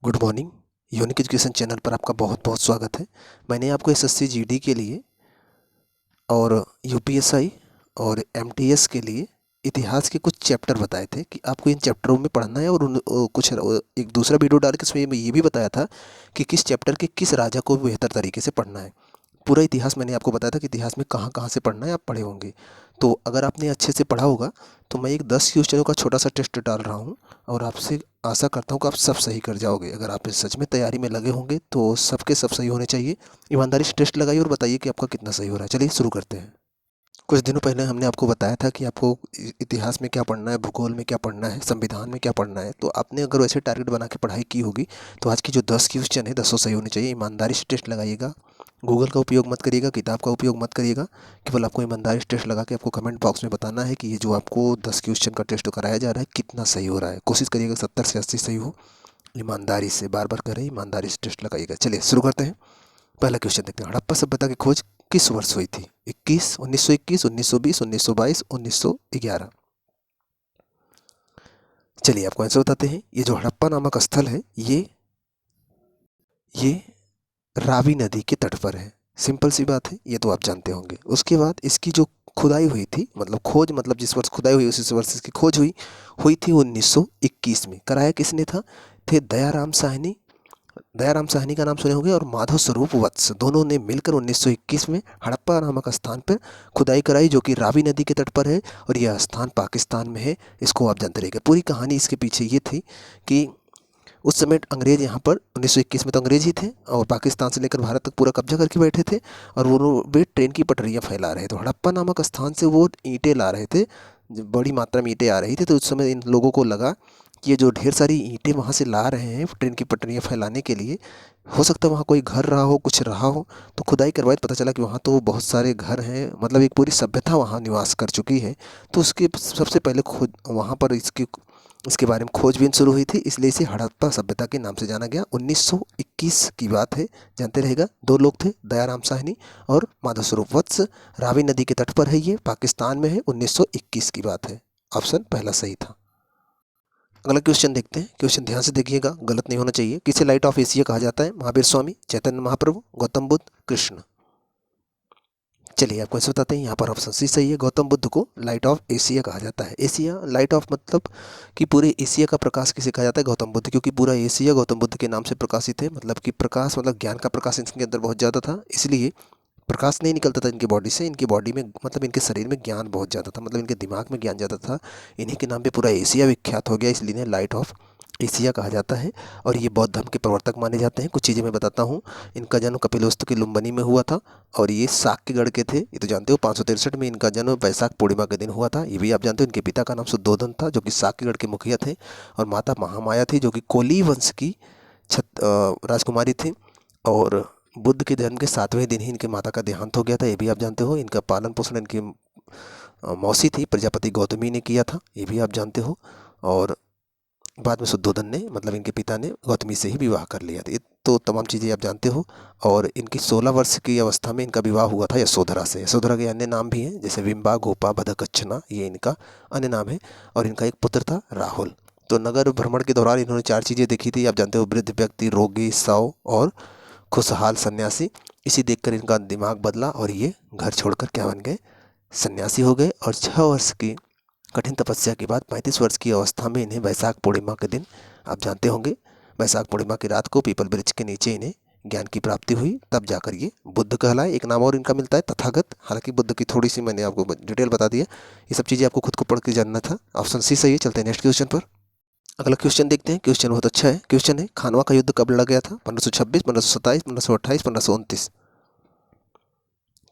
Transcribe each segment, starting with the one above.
Good morning. Unique education channel पर आपका बहुत बहुत स्वागत है। मैंने आपको एसएससी जीडी के लिए और यूपीएसआई और एमटीएस के लिए इतिहास के कुछ चैप्टर बताए थे कि आपको इन चैप्टरों में पढ़ना है और एक दूसरा वीडियो डाल के उसमें मैं ये भी बताया था कि किस चैप्टर के किस राजा को बेहतर तरीके से पढ़ना है। पूरा इतिहास मैंने आपको बताया था कि इतिहास में कहाँ कहाँ से पढ़ना है, आप पढ़े होंगे। तो अगर आपने अच्छे से पढ़ा होगा तो मैं एक 10 क्वेश्चनों का छोटा सा टेस्ट डाल रहा हूँ और आपसे आशा करता हूँ कि आप सब सही कर जाओगे। अगर आप सच में तैयारी में लगे होंगे तो सबके सब सही होने चाहिए। ईमानदारी से टेस्ट लगाइए और बताइए कि आपका कितना सही हो रहा है। चलिए शुरू करते हैं। कुछ दिनों पहले हमने आपको बताया था कि आपको इतिहास में क्या पढ़ना है, भूगोल में क्या पढ़ना है, संविधान में क्या पढ़ना है। तो आपने अगर वैसे टारगेट बना के पढ़ाई की होगी तो आज की जो 10 क्वेश्चन है 10 सही होने चाहिए। ईमानदारी से टेस्ट लगाइएगा, गूगल का उपयोग मत करिएगा, किताब का उपयोग मत करिएगा। केवल आपको ईमानदारी से टेस्ट लगा के आपको कमेंट बॉक्स में बताना है कि ये जो आपको 10 क्वेश्चन का टेस्ट कराया जा रहा है कितना सही हो रहा है। कोशिश करिएगा 70 से 80 सही हो। ईमानदारी से बार बार करें, ईमानदारी से टेस्ट लगाइएगा। चलिए शुरू करते हैं। पहला क्वेश्चन देखते हैं। हड़प्पा सभ्यता की खोज किस वर्ष हुई थी? 21, 1921, 1920, 1922, 1911। चलिए आपको आंसर बताते हैं। ये जो हड़प्पा नामक स्थल है ये रावी नदी के तट पर है। सिंपल सी बात है, ये तो आप जानते होंगे। उसके बाद इसकी जो खुदाई हुई थी, मतलब खोज, मतलब जिस वर्ष खुदाई हुई उसी वर्ष इसकी खोज हुई थी 1921 में। कराया किसने था? थे दयाराम साहनी। दयाराम साहनी का नाम सुने होंगे, और माधव स्वरूप वत्स, दोनों ने मिलकर 1921 में हड़प्पा नामक स्थान पर खुदाई कराई, जो कि रावी नदी के तट पर है और यह स्थान पाकिस्तान में है। इसको आप जानते रहिएगा। पूरी कहानी इसके पीछे ये थी कि उस समय अंग्रेज यहाँ पर 1921 में तो अंग्रेज ही थे और पाकिस्तान से लेकर भारत तक पूरा कब्जा करके बैठे थे और वे ट्रेन की पटरियाँ फैला रहे थे। हड़प्पा नामक स्थान से वो ईंटें ला रहे थे, बड़ी मात्रा में ईंटें आ रही थी। तो उस समय इन लोगों को लगा कि ये जो ढेर सारी ईंटें वहाँ से ला रहे हैं ट्रेन की पटरियाँ फैलाने के लिए, हो सकता है वहाँ कोई घर रहा हो, कुछ रहा हो। तो खुदाई करवाई तो पता चला कि वहाँ तो बहुत सारे घर हैं, मतलब एक पूरी सभ्यता वहाँ निवास कर चुकी है। तो उसके सबसे पहले खोज वहाँ पर इसके बारे में खोजबीन शुरू हुई थी, इसलिए इसे हड़प्पा सभ्यता के नाम से जाना गया। 1921 की बात है, जानते रहेगा। दो लोग थे, दयाराम साहनी और माधव स्वरूप वत्स। रावी नदी के तट पर है, ये पाकिस्तान में है। 1921 की बात है। ऑप्शन पहला सही था। अगला क्वेश्चन देखते हैं। क्वेश्चन ध्यान से देखिएगा, गलत नहीं होना चाहिए। किसे लाइट ऑफ एशिया कहा जाता है? महावीर स्वामी, चैतन्य महाप्रभु, गौतम बुद्ध, कृष्ण। चलिए आपको ऐसे बताते हैं। यहाँ पर ऑप्शन सी सही है। गौतम बुद्ध को लाइट ऑफ एशिया कहा जाता है। एशिया, लाइट ऑफ मतलब कि पूरे एशिया का प्रकाश किसे कहा जाता है? गौतम बुद्ध, क्योंकि पूरा एशिया गौतम बुद्ध के नाम से प्रकाशित है। मतलब कि प्रकाश, मतलब ज्ञान का प्रकाश इनके अंदर बहुत ज़्यादा था, इसलिए प्रकाश नहीं निकलता था इनकी बॉडी से। इनकी बॉडी में, मतलब इनके शरीर में ज्ञान बहुत ज़्यादा था, मतलब इनके दिमाग में ज्ञान ज़्यादा था। इन्हीं के नाम पे पूरा एशिया विख्यात हो गया, इसलिए इन्हें लाइट ऑफ एशिया कहा जाता है। और ये बौद्ध धर्म के प्रवर्तक माने जाते हैं। कुछ चीज़ें मैं बताता हूँ। इनका जन्म कपिलवस्तु के लुम्बिनी में हुआ था और ये साक्यगढ़ के थे, ये तो जानते हो। 563 में इनका जन्म वैशाख पूर्णिमा के दिन हुआ था, ये भी आप जानते हो। इनके पिता का नाम शुद्धोधन था, जो कि साक्यगढ़ के मुखिया थे, और माता महामाया थी, जो कि कोली वंश की राजकुमारी थी। और बुद्ध के जन्म के 7वें दिन ही इनके माता का देहांत हो गया था, ये भी आप जानते हो। इनका पालन पोषण इनकी मौसी थी प्रजापति गौतमी ने किया था, ये भी आप जानते हो। और बाद में शुद्धोधन ने, मतलब इनके पिता ने, गौतमी से ही विवाह कर लिया था। ये तो तमाम चीज़ें आप जानते हो। और इनकी 16 वर्ष की अवस्था में इनका विवाह हुआ था यशोधरा से। यशोधरा के अन्य नाम भी हैं, जैसे विम्बा, गोपा, भदकच्छना, ये इनका अन्य नाम है। और इनका एक पुत्र था राहुल। तो नगर भ्रमण के दौरान इन्होंने 4 चीज़ें देखी थी, आप जानते हो। वृद्ध व्यक्ति, रोगी, शव और खुशहाल सन्यासी। इसी देखकर इनका दिमाग बदला और ये घर छोड़कर क्या बन गए? सन्यासी हो गए। और 6 वर्ष की कठिन तपस्या के बाद 35 वर्ष की अवस्था में इन्हें वैशाख पूर्णिमा के दिन, आप जानते होंगे, वैशाख पूर्णिमा की रात को पीपल वृक्ष के नीचे इन्हें ज्ञान की प्राप्ति हुई। तब जाकर ये बुद्ध कहलाए। एक नाम और इनका मिलता है, तथागत। हालांकि बुद्ध की थोड़ी सी मैंने आपको डिटेल बता दी है, ये सब चीज़ें आपको खुद को पढ़ के जानना था। ऑप्शन सी सही है। चलते हैं नेक्स्ट क्वेश्चन पर। अगला क्वेश्चन देखते हैं। क्वेश्चन बहुत अच्छा है। क्वेश्चन है, खानवा का युद्ध कब लड़ा गया था? 1526, 1527, 1528, 1529।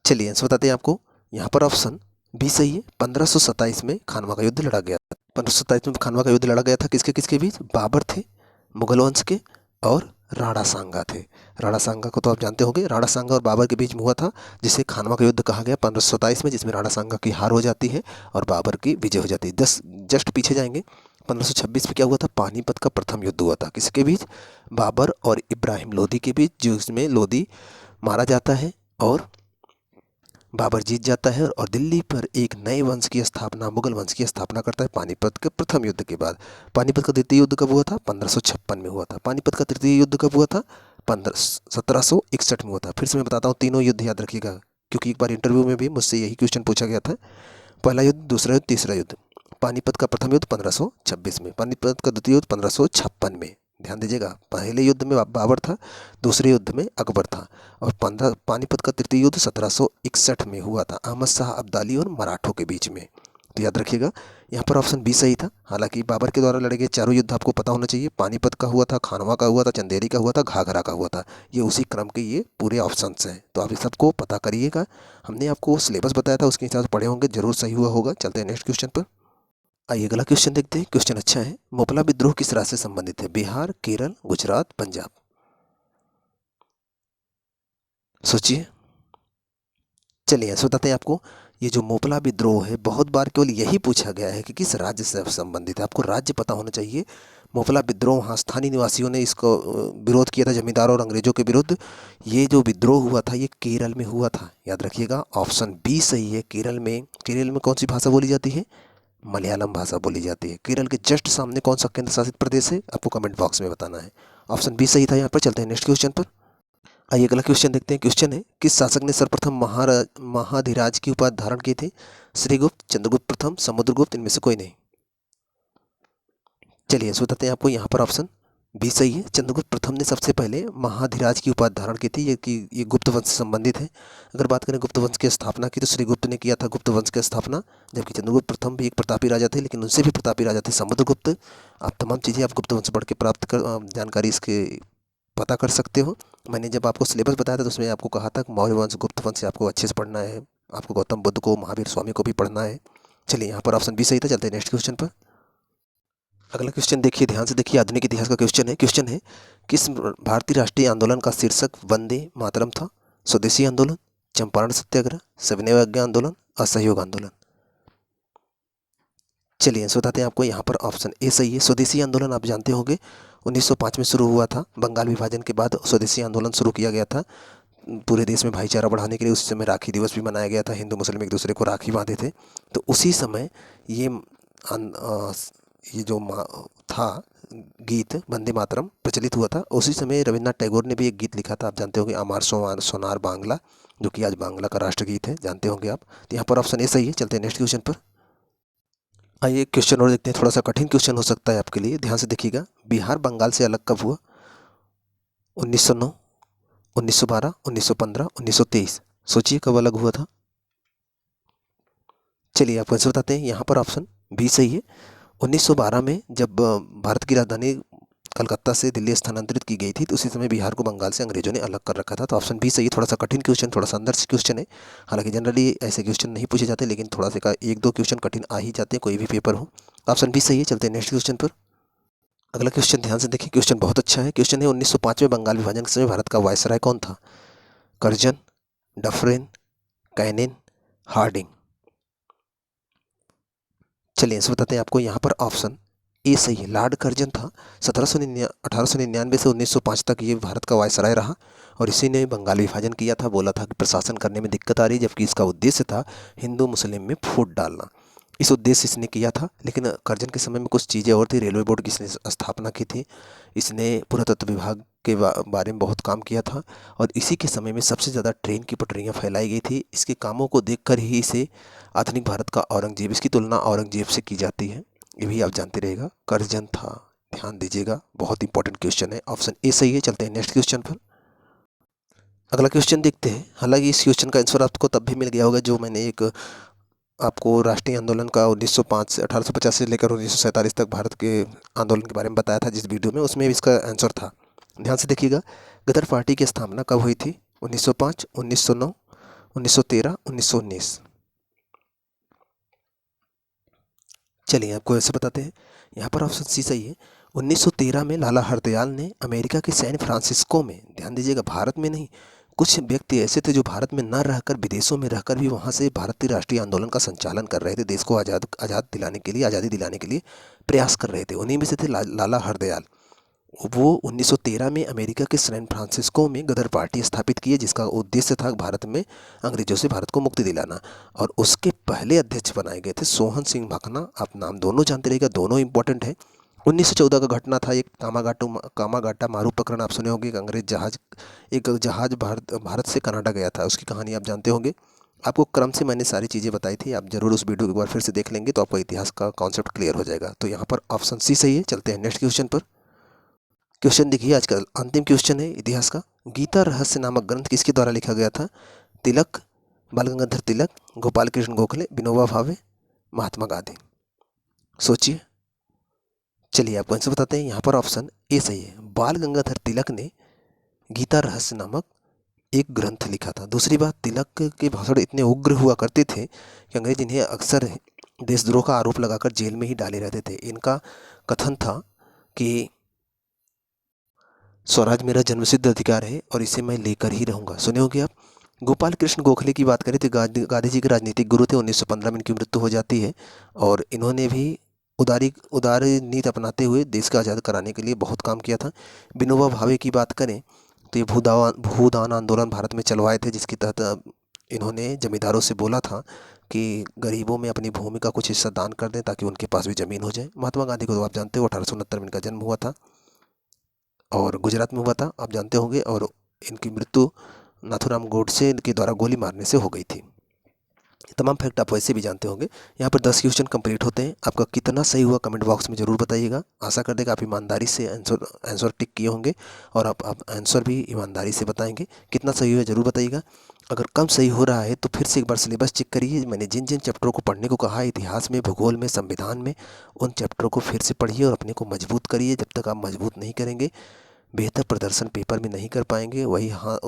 चलिए आंसर बताते हैं आपको। यहाँ पर ऑप्शन बी सही है। 1527 में खानवा का युद्ध लड़ा गया था। 1527 में खानवा का युद्ध लड़ा गया था। किसके किसके बीच? बाबर थे मुगल वंश के, और राणा सांगा थे। राणा सांगा को तो आप जानते होंगे। राणा सांगा और बाबर के बीच में हुआ था, जिसे खानवा का युद्ध कहा गया 1527 में, जिसमें राणा सांगा की हार हो जाती है और बाबर की विजय हो जाती है। जस्ट पीछे जाएंगे। 1526 में क्या हुआ था? पानीपत का प्रथम युद्ध हुआ था। किसके बीच? बाबर और इब्राहिम लोदी के बीच, जिसमें लोदी मारा जाता है और बाबर जीत जाता है और दिल्ली पर एक नए वंश की स्थापना, मुगल वंश की स्थापना करता है पानीपत के प्रथम युद्ध के बाद। पानीपत का द्वितीय युद्ध कब हुआ था? 1556 में हुआ था। पानीपत का तृतीय युद्ध कब हुआ था? 1761 में हुआ था। फिर से मैं बताता हूँ, तीनों युद्ध याद रखिएगा, क्योंकि एक बार इंटरव्यू में भी मुझसे यही क्वेश्चन पूछा गया था। पहला युद्ध, दूसरा युद्ध, तीसरा युद्ध। पानीपत का प्रथम युद्ध 1526 में, पानीपत का द्वितीय युद्ध 1556 में। ध्यान दीजिएगा, पहले युद्ध में बाबर था, दूसरे युद्ध में अकबर था, और पानीपत का तृतीय युद्ध 1761 में हुआ था, अहमद शाह अब्दाली और मराठों के बीच में। तो याद रखिएगा, यहाँ पर ऑप्शन बी सही था। हालांकि बाबर के द्वारा लड़े गए चारों युद्ध आपको पता होना चाहिए। पानीपत का हुआ था, खानवा का हुआ था, चंदेरी का हुआ था, घाघरा का हुआ था। ये उसी क्रम के ये पूरे ऑप्शंस हैं, तो आप इस सबको पता करिएगा। हमने आपको सिलेबस बताया था, उसके हिसाब से पढ़े होंगे, जरूर सही हुआ होगा। चलते हैं नेक्स्ट क्वेश्चन पर। आइए अगला क्वेश्चन देखते हैं। क्वेश्चन अच्छा है। मोपला विद्रोह किस राज्य से संबंधित है? बिहार, केरल, गुजरात, पंजाब। सोचिए। चलिए ऐसे बताते हैं आपको। ये जो मोपला विद्रोह है, बहुत बार केवल यही पूछा गया है कि किस राज्य से संबंधित है। आपको राज्य पता होना चाहिए। मोपला विद्रोह, हाँ, स्थानीय निवासियों ने इसको विरोध किया था, जमींदारों और अंग्रेजों के विरुद्ध। ये जो विद्रोह हुआ था, ये केरल में हुआ था। याद रखिएगा, ऑप्शन बी सही है। केरल में, केरल में कौन सी भाषा बोली जाती है? मलयालम भाषा बोली जाती है। केरल के जस्ट सामने कौन सा केंद्र शासित प्रदेश है? आपको कमेंट बॉक्स में बताना है। ऑप्शन बी सही था यहाँ पर। चलते हैं नेक्स्ट क्वेश्चन पर। आइए अगला क्वेश्चन देखते हैं। क्वेश्चन है, किस शासक ने सर्वप्रथम महाधिराज की उपाधि धारण की थी? श्रीगुप्त, चंद्रगुप्त प्रथम, समुद्रगुप्त, इनमें से कोई नहीं। चलिए बताते हैं आपको। यहाँ पर ऑप्शन बी सही है। चंद्रगुप्त प्रथम ने सबसे पहले महाधिराज की उपाधि धारण की थी। ये गुप्त वंश से संबंधित है। अगर बात करें गुप्त वंश की स्थापना की, तो श्रीगुप्त ने किया था गुप्त वंश की स्थापना, जबकि चंद्रगुप्त प्रथम भी एक प्रतापी राजा थे, लेकिन उनसे भी प्रतापी राजा थे समुद्रगुप्त। आप तमाम चीज़ें आप गुप्त वंश पढ़ के प्राप्त कर जानकारी इसके पता कर सकते हो। मैंने जब आपको सिलेबस बताया था, तो उसमें आपको कहा था कि मौर्य वंश, गुप्त वंश आपको अच्छे से पढ़ना है। आपको गौतम बुद्ध को, महावीर स्वामी को भी पढ़ना है। चलिए यहाँ पर ऑप्शन बी सही था। चलते हैं नेक्स्ट क्वेश्चन पर। अगला क्वेश्चन देखिए, ध्यान से देखिए, आधुनिक इतिहास का क्वेश्चन है। क्वेश्चन है, किस भारतीय राष्ट्रीय आंदोलन का शीर्षक वंदे मातरम था? स्वदेशी आंदोलन, चंपारण सत्याग्रह, सविनय अवज्ञा आंदोलन, असहयोग आंदोलन। चलिए इसे बताते हैं आपको। यहाँ पर ऑप्शन ए सही है। स्वदेशी आंदोलन आप जानते होंगे, 1905 में शुरू हुआ था। बंगाल विभाजन के बाद स्वदेशी आंदोलन शुरू किया गया था, पूरे देश में भाईचारा बढ़ाने के लिए। उस समय राखी दिवस भी मनाया गया था, हिंदू मुस्लिम एक दूसरे को राखी बांधे थे। तो उसी समय ये ये जो था गीत वंदे मातरम प्रचलित हुआ था। उसी समय रविन्द्रनाथ टैगोर ने भी एक गीत लिखा था, आप जानते होंगे, अमार सोनार बांग्ला, जो कि आज बांग्ला का राष्ट्रगीत है, जानते होंगे आप। तो यहाँ पर ऑप्शन ए सही है। चलते हैं नेक्स्ट क्वेश्चन पर। आइए क्वेश्चन और देखते हैं। थोड़ा सा कठिन क्वेश्चन हो सकता है आपके लिए, ध्यान से देखिएगा। बिहार बंगाल से अलग कब हुआ? 1909, 1912, 1915, 1923। सोचिए कब अलग हुआ था। चलिए आपको आंसर बताते हैं। यहाँ पर ऑप्शन बी सही है। 1912 में जब भारत की राजधानी कलकत्ता से दिल्ली स्थानांतरित की गई थी, तो उसी समय बिहार को बंगाल से अंग्रेजों ने अलग कर रखा था। तो ऑप्शन बी सही है। थोड़ा सा कठिन क्वेश्चन, थोड़ा सा अंदर से क्वेश्चन है। हालांकि जनरली ऐसे क्वेश्चन नहीं पूछे जाते, लेकिन थोड़ा सा एक दो क्वेश्चन कठिन आ ही जाते हैं, कोई भी पेपर हो। ऑप्शन बी सही है। चलते हैं नेक्स्ट क्वेश्चन पर। अगला क्वेश्चन ध्यान से देखिए, क्वेश्चन बहुत अच्छा है। क्वेश्चन है, 1905 में बंगाल विभाजन के समय भारत का वायसराय कौन था? Curzon, Dufferin, Canning, Hardinge. चलिए इसे बताते हैं आपको। यहाँ पर ऑप्शन ए सही है, लॉर्ड कर्जन था। 1899 से 1905 तक ये भारत का वायसराय रहा, और इसी ने बंगाल विभाजन किया था। बोला था कि प्रशासन करने में दिक्कत आ रही, जबकि इसका उद्देश्य था हिंदू मुस्लिम में फूट डालना। इस उद्देश्य से इसने किया था। लेकिन कर्जन के समय में कुछ चीज़ें और थी। रेलवे बोर्ड की इसने स्थापना की थी। इसने पुरातत्व विभाग के बारे में बहुत काम किया था, और इसी के समय में सबसे ज़्यादा ट्रेन की पटरियाँ फैलाई गई थी। इसके कामों को देखकर ही इसे आधुनिक भारत का औरंगजेब, इसकी तुलना औरंगजेब से की जाती है। ये भी आप जानते रहेगा, कर्जन था। ध्यान दीजिएगा, बहुत इंपॉर्टेंट क्वेश्चन है। ऑप्शन ए सही है। चलते हैं नेक्स्ट क्वेश्चन पर। अगला क्वेश्चन देखते हैं। हालांकि इस क्वेश्चन का आंसर आपको तब भी मिल गया होगा, जो मैंने एक आपको राष्ट्रीय आंदोलन का 1905 से 1850 से लेकर 1947 तक भारत के आंदोलन के बारे में बताया था जिस वीडियो में, उसमें इसका आंसर था। ध्यान से देखिएगा, गदर पार्टी की स्थापना कब हुई थी? 1905, 1909, 1913, 1919। चलिए आपको ऐसे बताते हैं। यहाँ पर ऑप्शन सी सही है। 1913 में लाला हरदयाल ने अमेरिका के सैन फ्रांसिस्को में, ध्यान दीजिएगा, भारत में नहीं, कुछ व्यक्ति ऐसे थे जो भारत में न रहकर, विदेशों में रहकर भी वहाँ से भारतीय राष्ट्रीय आंदोलन का संचालन कर रहे थे। देश को आज़ादी दिलाने के लिए प्रयास कर रहे थे। उन्हीं में से थे लाला हरदयाल। वो 1913 में अमेरिका के सैन फ्रांसिस्को में गदर पार्टी स्थापित की है, जिसका उद्देश्य था भारत में अंग्रेजों से भारत को मुक्ति दिलाना। और उसके पहले अध्यक्ष बनाए गए थे सोहन सिंह भकना। आप नाम दोनों जानते रहिएगा, दोनों इंपॉर्टेंट है। 1914 का घटना था एक कामागाटा मारू प्रकरण, आप सुने होंगे। एक जहाज भारत से कनाडा गया था, उसकी कहानी आप जानते होंगे। आपको क्रम से मैंने सारी चीज़ें बताई थी, आप जरूर उस वीडियो को एक बार फिर से देख लेंगे तो आपको इतिहास का कॉन्सेप्ट क्लियर हो जाएगा। तो यहाँ पर ऑप्शन सी सही है। चलते हैं नेक्स्ट क्वेश्चन पर। क्वेश्चन देखिए, आज का अंतिम क्वेश्चन है इतिहास का। गीता रहस्य नामक ग्रंथ किसके द्वारा लिखा गया था? तिलक, बाल गंगाधर तिलक, गोपाल कृष्ण गोखले, विनोबा भावे, महात्मा गांधी। सोचिए। चलिए आपको आंसर बताते हैं। यहाँ पर ऑप्शन ए सही है। बाल गंगाधर तिलक ने गीता रहस्य नामक एक ग्रंथ लिखा था। दूसरी बात, तिलक के भाषण इतने उग्र हुआ करते थे कि अंग्रेज इन्हें अक्सर देशद्रोह का आरोप लगाकर जेल में ही डाले रहते थे। इनका कथन था कि स्वराज मेरा जन्मसिद्ध अधिकार है और इसे मैं लेकर ही रहूँगा। सुने होंगे आप। गोपाल कृष्ण गोखले की बात करें तो गांधी जी के राजनीतिक गुरु थे। 1915 में इनकी मृत्यु हो जाती है और इन्होंने भी उदार नीति अपनाते हुए देश का आज़ाद कराने के लिए बहुत काम किया था। विनोबा भावे की बात करें तो ये भूदान आंदोलन भारत में चलवाए थे, जिसके तहत इन्होंने जमींदारों से बोला था कि गरीबों में अपनी भूमि का कुछ हिस्सा दान कर दें ताकि उनके पास भी ज़मीन हो जाए। महात्मा गांधी को तो आप जानते हो, 1869 में इनका जन्म हुआ था और गुजरात में हुआ था, आप जानते होंगे। और इनकी मृत्यु नाथूराम गोडसे के द्वारा गोली मारने से हो गई थी। तमाम फैक्ट आप वैसे भी जानते होंगे। यहाँ पर 10 क्वेश्चन कंप्लीट होते हैं। आपका कितना सही हुआ कमेंट बॉक्स में ज़रूर बताइएगा। आशा करते हैं कि आप ईमानदारी से आंसर टिक किए होंगे और आप आंसर भी ईमानदारी से बताएंगे। कितना सही हुआ ज़रूर बताइएगा। अगर कम सही हो रहा है तो फिर से एक बार सिलेबस चेक करिए। मैंने जिन जिन चैप्टरों को पढ़ने को कहा है, इतिहास में, भूगोल में, संविधान में, उन चैप्टरों को फिर से पढ़िए और अपने को मजबूत करिए। जब तक आप मजबूत नहीं करेंगे, बेहतर प्रदर्शन पेपर में नहीं कर पाएंगे। वही हाँ,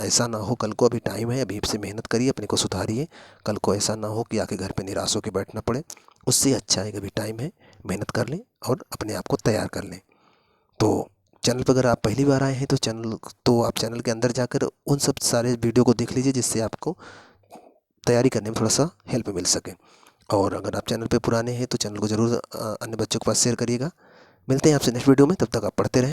ऐसा ना हो कल को, अभी टाइम है, अभी से मेहनत करिए, अपने को सुधारिए। कल को ऐसा ना हो कि आके घर पे निराश होकर बैठना पड़े। उससे अच्छा है कि अभी टाइम है, मेहनत कर लें और अपने आप को तैयार कर लें। तो चैनल पर अगर आप पहली बार आए हैं तो आप चैनल के अंदर जाकर उन सब सारे वीडियो को देख लीजिए, जिससे आपको तैयारी करने में थोड़ा सा हेल्प मिल सके। और अगर आप चैनल पर पुराने हैं तो चैनल को ज़रूर अन्य बच्चों के पास शेयर करिएगा। मिलते हैं आपसे नेक्स्ट वीडियो में, तब तक आप पढ़ते रहें।